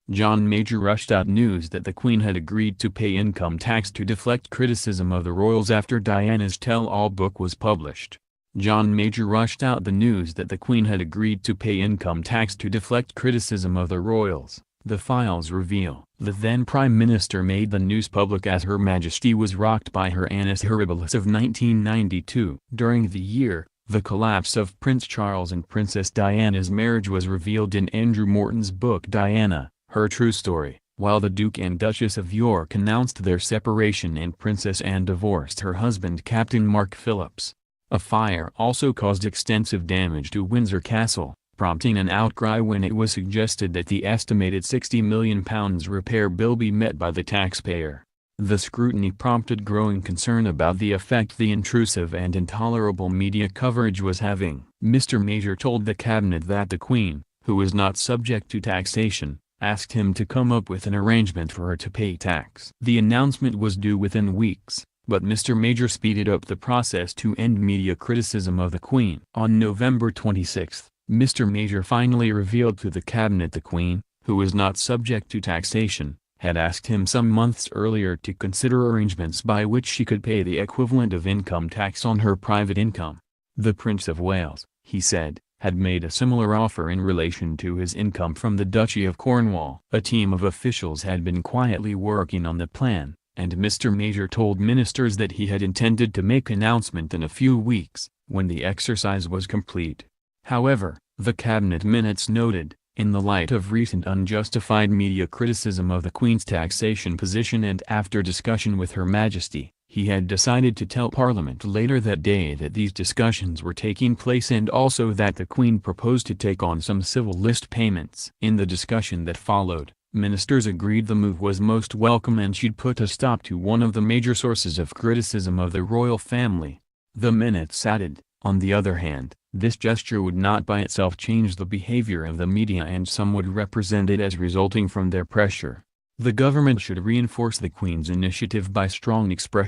John Major rushed out news that the Queen had agreed to pay income tax to deflect criticism of the royals after Diana's tell-all book was published. John Major rushed out the news that the Queen had agreed to pay income tax to deflect criticism of the royals, the files reveal. The then Prime Minister made the news public as Her Majesty was rocked by her annus horribilis of 1992. During the year, the collapse of Prince Charles and Princess Diana's marriage was revealed in Andrew Morton's book Diana, Her True Story, while the Duke and Duchess of York announced their separation and Princess Anne divorced her husband Captain Mark Phillips. A fire also caused extensive damage to Windsor Castle, prompting an outcry when it was suggested that the estimated £60 million repair bill be met by the taxpayer. The scrutiny prompted growing concern about the effect the intrusive and intolerable media coverage was having. Mr. Major told the cabinet that the Queen, who is not subject to taxation, asked him to come up with an arrangement for her to pay tax. The announcement was due within weeks, but Mr. Major speeded up the process to end media criticism of the Queen. On November 26, Mr. Major finally revealed to the cabinet the Queen, who is not subject to taxation, had asked him some months earlier to consider arrangements by which she could pay the equivalent of income tax on her private income. The Prince of Wales, he said, had made a similar offer in relation to his income from the Duchy of Cornwall. A team of officials had been quietly working on the plan, and Mr. Major told ministers that he had intended to make an announcement in a few weeks, when the exercise was complete. However, the cabinet minutes noted, in the light of recent unjustified media criticism of the Queen's taxation position and after discussion with Her Majesty, he had decided to tell Parliament later that day that these discussions were taking place and also that the Queen proposed to take on some civil list payments. In the discussion that followed, ministers agreed the move was most welcome and she'd put a stop to one of the major sources of criticism of the royal family. The minutes added, on the other hand, this gesture would not by itself change the behavior of the media and some would represent it as resulting from their pressure. The government should reinforce the Queen's initiative by strong expression